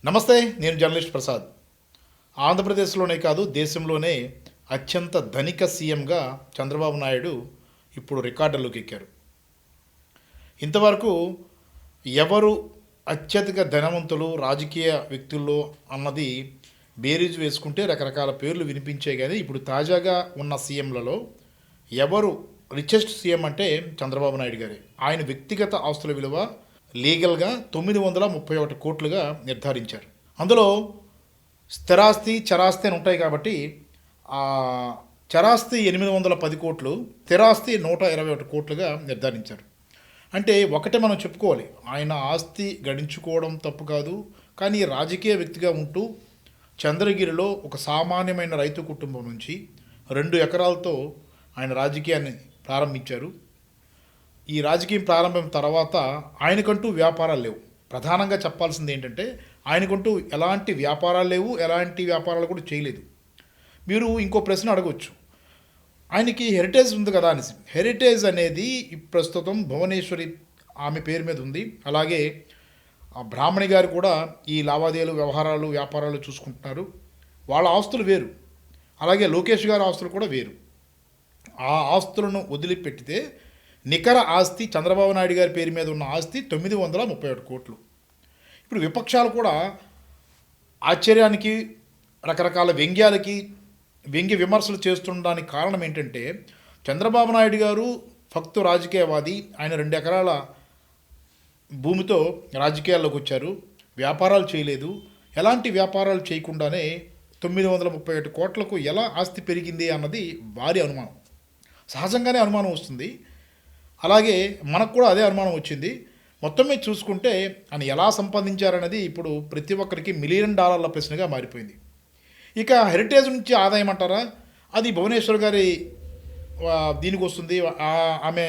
నమస్తే. నేను జర్నలిస్ట్ ప్రసాద్. ఆంధ్రప్రదేశ్‌లోనే కాదు, దేశంలోనే అత్యంత ధనిక సీఎంగా చంద్రబాబు నాయుడు ఇప్పుడు రికార్డుల్లోకి ఎక్కారు. ఇంతవరకు ఎవరు అత్యధిక ధనవంతులు రాజకీయ వ్యక్తుల్లో అన్నది బేరీజు వేసుకుంటే రకరకాల పేర్లు వినిపించాయి. కానీ ఇప్పుడు తాజాగా ఉన్న సీఎంలలో ఎవరు రిచెస్ట్ సీఎం అంటే చంద్రబాబు నాయుడు గారే. ఆయన వ్యక్తిగత ఆస్తుల విలువ లీగల్గా 931 కోట్లుగా నిర్ధారించారు. అందులో స్థిరాస్తి, చరాస్తి అని ఉంటాయి కాబట్టి ఆ చరాస్తి 810 కోట్లు, స్థిరాస్తి 121 కోట్లుగా నిర్ధారించారు. అంటే ఒకటే మనం చెప్పుకోవాలి, ఆయన ఆస్తి గడించుకోవడం తప్పు కాదు. కానీ రాజకీయ వ్యక్తిగా ఉంటూ చంద్రగిరిలో ఒక సామాన్యమైన రైతు కుటుంబం నుంచి 2 ఎకరాలతో ఆయన రాజకీయాన్ని ప్రారంభించారు. ఈ రాజకీయం ప్రారంభం తర్వాత ఆయనకంటూ వ్యాపారాలు లేవు. ప్రధానంగా చెప్పాల్సింది ఏంటంటే ఆయనకంటూ ఎలాంటి వ్యాపారాలు లేవు, ఎలాంటి వ్యాపారాలు కూడా చేయలేదు. మీరు ఇంకో ప్రశ్న అడగవచ్చు, ఆయనకి హెరిటేజ్ ఉంది కదా అనేసి. హెరిటేజ్ అనేది ప్రస్తుతం భువనేశ్వరి ఆమె పేరు మీద ఉంది. అలాగే బ్రాహ్మణి గారు కూడా ఈ లావాదేవీలు, వ్యవహారాలు, వ్యాపారాలు చూసుకుంటున్నారు. వాళ్ళ ఆస్తులు వేరు. అలాగే లోకేష్ గారి ఆస్తులు కూడా వేరు. ఆ ఆస్తులను వదిలిపెట్టితే నికర ఆస్తి చంద్రబాబు నాయుడు గారి పేరు మీద ఉన్న ఆస్తి 931 కోట్లు. ఇప్పుడు విపక్షాలు కూడా ఆశ్చర్యానికి, రకరకాల వ్యంగ్య విమర్శలు చేస్తుండడానికి కారణం ఏంటంటే చంద్రబాబు నాయుడు గారు ఫక్తు రాజకీయవాది. ఆయన 2 ఎకరాల భూమితో రాజకీయాల్లోకి వచ్చారు. వ్యాపారాలు చేయలేదు. ఎలాంటి వ్యాపారాలు చేయకుండానే 931 కోట్లకు ఎలా ఆస్తి పెరిగింది అన్నది వారి అనుమానం. సహజంగానే అనుమానం వస్తుంది. అలాగే మనకు కూడా అదే అనుమానం వచ్చింది. మొత్తం మీద చూసుకుంటే ఆయన ఎలా సంపాదించారనేది ఇప్పుడు ప్రతి ఒక్కరికి $1 మిలియన్ ప్రశ్నగా మారిపోయింది. ఇక హెరిటేజ్ నుంచి ఆదాయం అంటారా, అది భువనేశ్వర్ గారి దీనికి వస్తుంది, ఆమె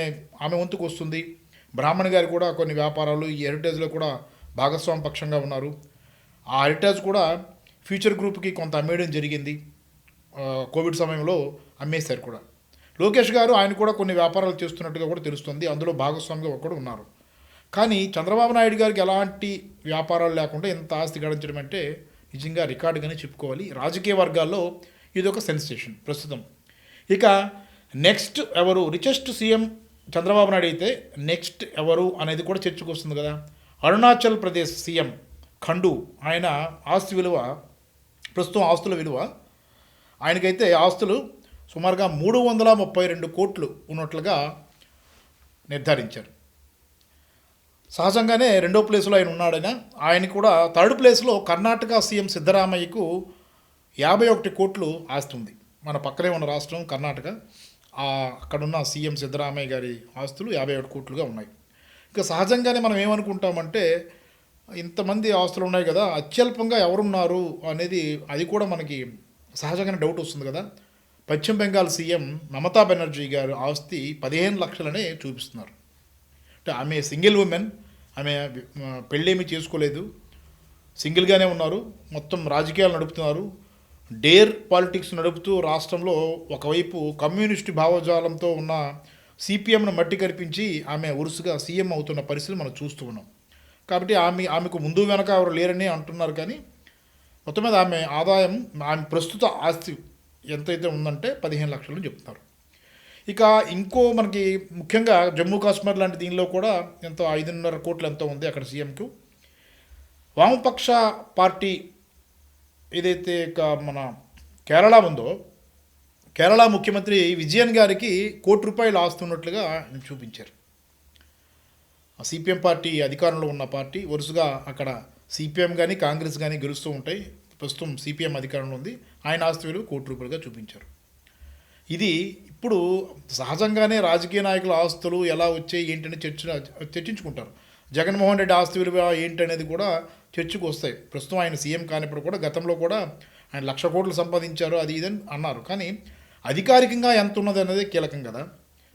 వంతుకు వస్తుంది. బ్రాహ్మణ్ గారు కూడా కొన్ని వ్యాపారాలు ఈ హెరిటేజ్లో కూడా భాగస్వామి పక్షంగా ఉన్నారు. ఆ హెరిటేజ్ కూడా ఫ్యూచర్ గ్రూప్కి కొంత అమ్మేయడం జరిగింది. కోవిడ్ సమయంలో అమ్మేశారు కూడా. లోకేష్ గారు ఆయన కూడా కొన్ని వ్యాపారాలు చేస్తున్నట్టుగా కూడా తెలుస్తుంది. అందులో భాగస్వామిగా ఒకడు ఉన్నారు. కానీ చంద్రబాబు నాయుడు గారికి ఎలాంటి వ్యాపారాలు లేకుండా ఎంత ఆస్తి గడించడం అంటే నిజంగా రికార్డుగానే చెప్పుకోవాలి. రాజకీయ వర్గాల్లో ఇది ఒక సెన్సేషన్ ప్రస్తుతం. ఇక నెక్స్ట్ ఎవరు రిచెస్ట్ సీఎం చంద్రబాబు నాయుడు అయితే నెక్స్ట్ ఎవరు అనేది కూడా చర్చకు వస్తుంది కదా. అరుణాచల్ ప్రదేశ్ సీఎం ఖండు, ఆయన ఆస్తి విలువ, ప్రస్తుతం ఆస్తుల విలువ, ఆయనకైతే ఆస్తులు సుమారుగా 332 కోట్లు ఉన్నట్లుగా నిర్ధారించారు. సహజంగానే 2వ ప్లేస్లో ఆయన ఉన్నాడైనా ఆయన కూడా 3rd ప్లేస్లో కర్ణాటక సీఎం సిద్ధరామయ్యకు 51 కోట్లు ఆస్తి ఉంది. మన పక్కనే ఉన్న రాష్ట్రం కర్ణాటక. అక్కడున్న సీఎం సిద్ధరామయ్య గారి ఆస్తులు 51 కోట్లుగా ఉన్నాయి. ఇక సహజంగానే మనం ఏమనుకుంటామంటే ఇంతమంది ఆస్తులు ఉన్నాయి కదా, అత్యల్పంగా ఎవరున్నారు అనేది అది కూడా మనకి సహజంగానే డౌట్ వస్తుంది కదా. పశ్చిమ బెంగాల్ సీఎం మమతా బెనర్జీ గారు ఆస్తి 15 లక్షలనే చూపిస్తున్నారు. అంటే ఆమె సింగిల్ ఉమెన్, ఆమె పెళ్ళేమీ చేసుకోలేదు, సింగిల్గానే ఉన్నారు, మొత్తం రాజకీయాలు నడుపుతున్నారు. డేర్ పాలిటిక్స్ నడుపుతూ రాష్ట్రంలో ఒకవైపు కమ్యూనిస్టు భావజాలంతో ఉన్న సిపిఎంను మట్టి కరిపించి ఆమె వరుసగా సీఎం అవుతున్న పరిస్థితి మనం చూస్తూ ఉన్నాం. కాబట్టి ఆమెకు ముందు వెనక ఎవరు లేరని అంటున్నారు. కానీ మొత్తం మీద ఆమె ఆదాయం, ఆమె ప్రస్తుత ఆస్తి ఎంతైతే ఉందంటే 15 లక్షలు చెప్తున్నారు. ఇక ఇంకో మనకి ముఖ్యంగా జమ్మూ కాశ్మీర్ లాంటి దీనిలో కూడా ఎంతో 5.5 కోట్లు ఎంతో ఉంది అక్కడ సీఎంకు. వామపక్ష పార్టీ ఏదైతే మన కేరళ ఉందో, కేరళ ముఖ్యమంత్రి విజయన్ గారికి ₹1 ఆస్తి ఉన్నట్లుగా చూపించారు. సిపిఎం పార్టీ అధికారంలో ఉన్న పార్టీ, వరుసగా అక్కడ సిపిఎం కానీ కాంగ్రెస్ కానీ గెలుస్తూ ఉంటాయి. ప్రస్తుతం సిపిఎం అధికారంలో ఉంది. ఆయన ఆస్తి విలువ ₹1 చూపించారు. ఇది ఇప్పుడు సహజంగానే రాజకీయ నాయకుల ఆస్తులు ఎలా వచ్చాయి ఏంటనే చర్చించుకుంటారు. జగన్మోహన్ రెడ్డి ఆస్తి విలువ ఏంటనేది కూడా చర్చకు వస్తాయి. ప్రస్తుతం ఆయన సీఎం కానిప్పుడు కూడా గతంలో కూడా ఆయన 1,00,000 కోట్లు సంపాదించారు, అది ఇదని అన్నారు. కానీ అధికారికంగా ఎంత ఉన్నది అనేది కీలకం కదా.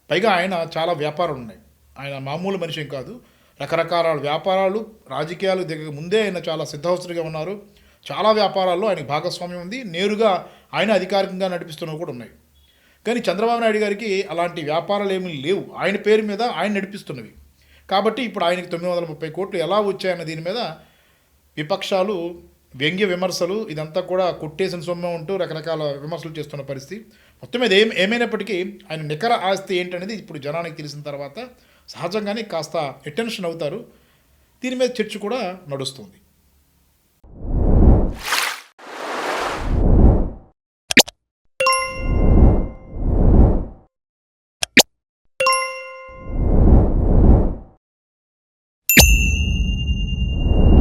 పైగా ఆయన చాలా వ్యాపారాలు ఉన్నాయి. ఆయన మామూలు మనిషి కాదు. రకరకాల వ్యాపారాలు, రాజకీయాలు దగ్గర ముందే ఆయన చాలా సిద్ధహస్తుడిగా ఉన్నారు. చాలా వ్యాపారాల్లో ఆయనకు భాగస్వామ్యం ఉంది. నేరుగా ఆయన అధికారికంగా నడిపిస్తున్నవి కూడా ఉన్నాయి. కానీ చంద్రబాబు నాయుడు గారికి అలాంటి వ్యాపారాలు ఏమీ లేవు. ఆయన పేరు మీద ఆయన నడిపిస్తున్నవి. కాబట్టి ఇప్పుడు ఆయనకి 930 కోట్లు ఎలా వచ్చాయన్న దీని మీద విపక్షాలు వ్యంగ్య విమర్శలు ఇదంతా కూడా కొట్టేసిన సొమ్ము ఉంటూ రకరకాల విమర్శలు చేస్తున్న పరిస్థితి. మొత్తం మీద ఏమైనప్పటికీ ఆయన నికర ఆస్తి ఏంటనేది ఇప్పుడు జనానికి తెలిసిన తర్వాత సహజంగానే కాస్త అటెన్షన్ అవుతారు. దీని మీద చర్చ కూడా నడుస్తుంది.